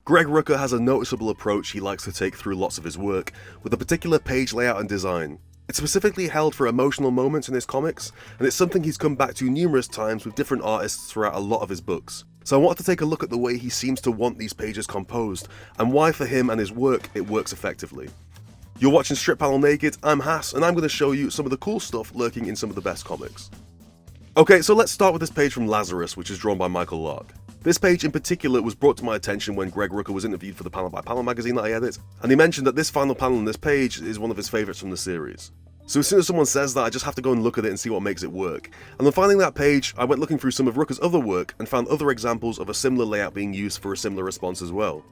Greg Rucka has a noticeable approach he likes to take through lots of his work, with a particular page layout and design. It's specifically held for emotional moments in his comics, and it's something he's come back to numerous times with different artists throughout a lot of his books. So I wanted to take a look at the way he seems to want these pages composed, and why for him and his work it works effectively. You're watching Strip Panel Naked, I'm Hass, and I'm going to show you some of the cool stuff lurking in some of the best comics. Okay, so let's start with this page from Lazarus, which is drawn by Michael Lark. This page in particular was brought to my attention when Greg Rucka was interviewed for the Panel by Panel magazine that I edit, and he mentioned that this final panel on this page is one of his favourites from the series. So as soon as someone says that, I just have to go and look at it and see what makes it work. And on finding that page, I went looking through some of Rucka's other work and found other examples of a similar layout being used for a similar response as well.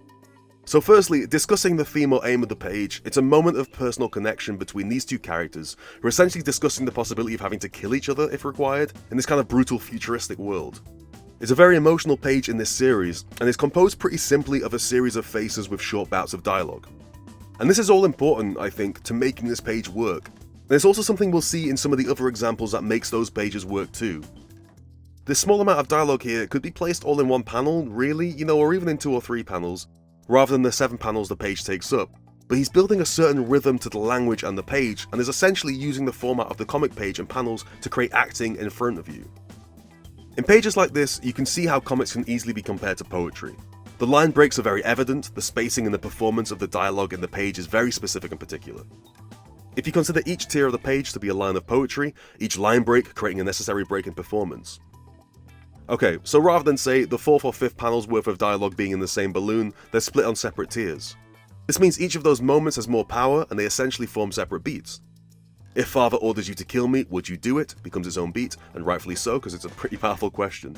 So firstly, discussing the theme or aim of the page, it's a moment of personal connection between these two characters, who are essentially discussing the possibility of having to kill each other if required, in this kind of brutal futuristic world. It's a very emotional page in this series, and is composed pretty simply of a series of faces with short bouts of dialogue. And this is all important, I think, to making this page work. And it's also something we'll see in some of the other examples that makes those pages work too. This small amount of dialogue here could be placed all in one panel, really, or even in 2 or 3 panels, rather than the 7 panels the page takes up. But he's building a certain rhythm to the language and the page, and is essentially using the format of the comic page and panels to create acting in front of you. In pages like this, you can see how comics can easily be compared to poetry. The line breaks are very evident, the spacing and the performance of the dialogue in the page is very specific and particular. If you consider each tier of the page to be a line of poetry, each line break creating a necessary break in performance. Okay, so rather than say the 4th or 5th panel's worth of dialogue being in the same balloon, they're split on separate tiers. This means each of those moments has more power and they essentially form separate beats. If father orders you to kill me, would you do it? Becomes its own beat, and rightfully so, because it's a pretty powerful question.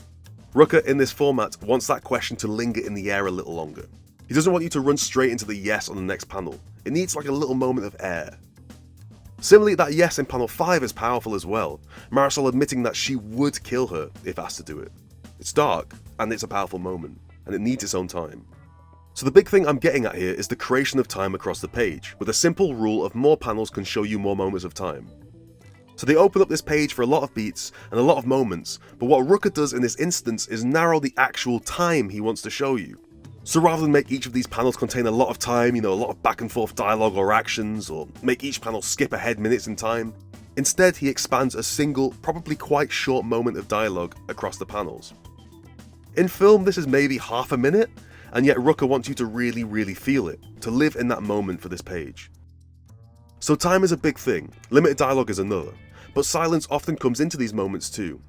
Rucka, in this format, wants that question to linger in the air a little longer. He doesn't want you to run straight into the yes on the next panel. It needs like a little moment of air. Similarly, that yes in panel 5 is powerful as well, Marisol admitting that she would kill her if asked to do it. It's dark, and it's a powerful moment, and it needs its own time. So the big thing I'm getting at here is the creation of time across the page, with a simple rule of more panels can show you more moments of time. So they open up this page for a lot of beats and a lot of moments, but what Rucka does in this instance is narrow the actual time he wants to show you. So rather than make each of these panels contain a lot of time, a lot of back and forth dialogue or actions, or make each panel skip ahead minutes in time, instead he expands a single, probably quite short moment of dialogue across the panels. In film this is maybe half a minute, and yet Rucka wants you to really feel it, to live in that moment for this page. So time is a big thing, limited dialogue is another, but silence often comes into these moments too.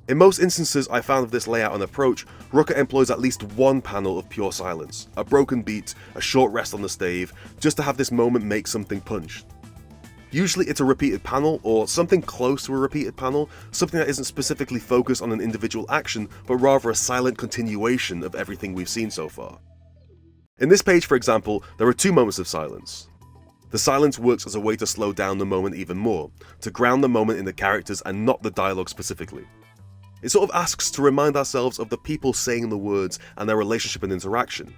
In most instances I found of this layout and approach, Rucka employs at least one panel of pure silence, a broken beat, a short rest on the stave, just to have this moment make something punch. Usually it's a repeated panel, or something close to a repeated panel, something that isn't specifically focused on an individual action, but rather a silent continuation of everything we've seen so far. In this page, for example, there are 2 moments of silence. The silence works as a way to slow down the moment even more, to ground the moment in the characters and not the dialogue specifically. It sort of asks to remind ourselves of the people saying the words and their relationship and interaction.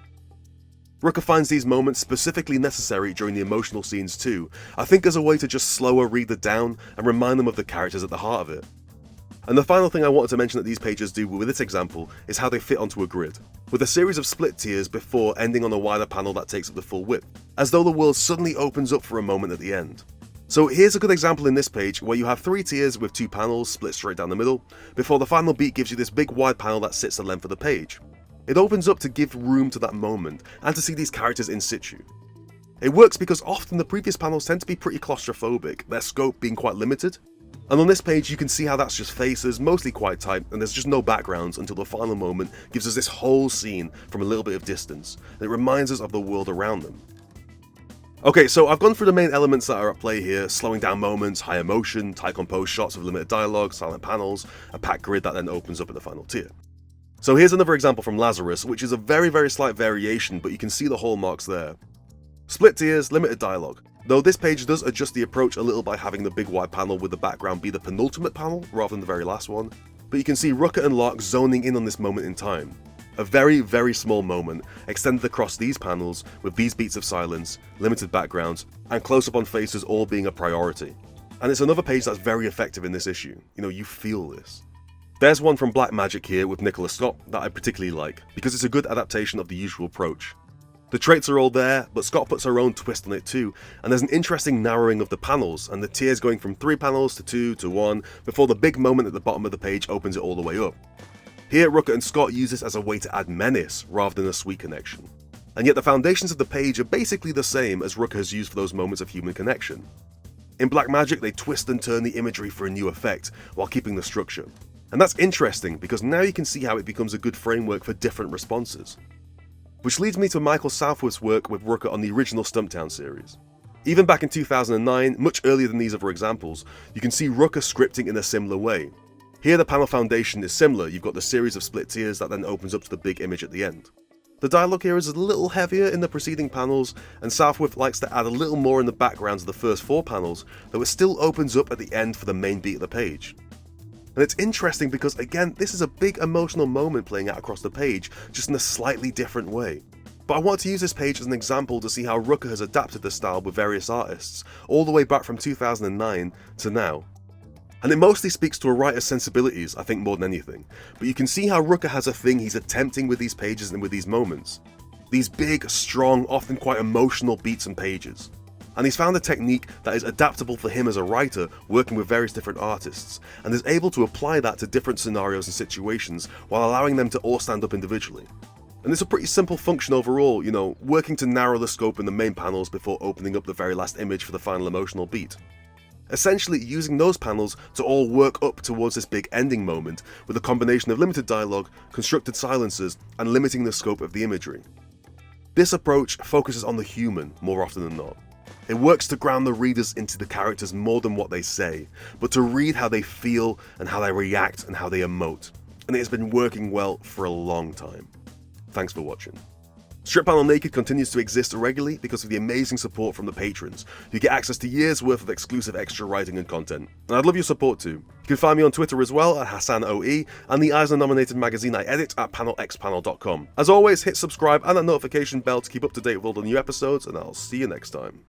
Rucka finds these moments specifically necessary during the emotional scenes too, I think as a way to just slow a reader down and remind them of the characters at the heart of it. And the final thing I wanted to mention that these pages do with this example is how they fit onto a grid, with a series of split tiers before ending on a wider panel that takes up the full width, as though the world suddenly opens up for a moment at the end. So here's a good example in this page where you have 3 tiers with 2 panels split straight down the middle, before the final beat gives you this big wide panel that sits the length of the page. It opens up to give room to that moment, and to see these characters in situ. It works because often the previous panels tend to be pretty claustrophobic, their scope being quite limited. And on this page you can see how that's just faces, mostly quite tight, and there's just no backgrounds until the final moment gives us this whole scene from a little bit of distance, and it reminds us of the world around them. Okay, so I've gone through the main elements that are at play here, slowing down moments, high emotion, tight composed shots with limited dialogue, silent panels, a packed grid that then opens up in the final tier. So here's another example from Lazarus, which is a very slight variation, but you can see the hallmarks there. Split tiers, limited dialogue. Though this page does adjust the approach a little by having the big wide panel with the background be the penultimate panel rather than the very last one, but you can see Rucka and Lark zoning in on this moment in time. A very small moment, extended across these panels with these beats of silence, limited backgrounds, and close-up on faces all being a priority. And it's another page that's very effective in this issue, you feel this. There's one from Black Magic here with Nicholas Scott that I particularly like, because it's a good adaptation of the usual approach. The traits are all there, but Scott puts her own twist on it too, and there's an interesting narrowing of the panels, and the tiers going from 3 panels to 2 to 1, before the big moment at the bottom of the page opens it all the way up. Here, Rucka and Scott use this as a way to add menace, rather than a sweet connection. And yet the foundations of the page are basically the same as Rucka has used for those moments of human connection. In Black Magic, they twist and turn the imagery for a new effect, while keeping the structure. And that's interesting, because now you can see how it becomes a good framework for different responses. Which leads me to Michael Southworth's work with Rooker on the original Stumptown series. Even back in 2009, much earlier than these other examples, you can see Rooker scripting in a similar way. Here the panel foundation is similar, you've got the series of split tiers that then opens up to the big image at the end. The dialogue here is a little heavier in the preceding panels, and Southworth likes to add a little more in the backgrounds of the first 4 panels, though it still opens up at the end for the main beat of the page. And it's interesting because, again, this is a big emotional moment playing out across the page, just in a slightly different way. But I want to use this page as an example to see how Rooker has adapted the style with various artists, all the way back from 2009 to now. And it mostly speaks to a writer's sensibilities, I think, more than anything, but you can see how Rooker has a thing he's attempting with these pages and with these moments. These big, strong, often quite emotional beats and pages. And he's found a technique that is adaptable for him as a writer, working with various different artists, and is able to apply that to different scenarios and situations while allowing them to all stand up individually. And it's a pretty simple function overall, working to narrow the scope in the main panels before opening up the very last image for the final emotional beat. Essentially using those panels to all work up towards this big ending moment with a combination of limited dialogue, constructed silences, and limiting the scope of the imagery. This approach focuses on the human more often than not. It works to ground the readers into the characters more than what they say, but to read how they feel and how they react and how they emote. And it has been working well for a long time. Thanks for watching. Strip Panel Naked continues to exist regularly because of the amazing support from the patrons, who get access to years worth of exclusive extra writing and content. And I'd love your support too. You can find me on Twitter as well at HassanOE, and the Eisner nominated magazine I edit at panelxpanel.com. As always, hit subscribe and that notification bell to keep up to date with all the new episodes, and I'll see you next time.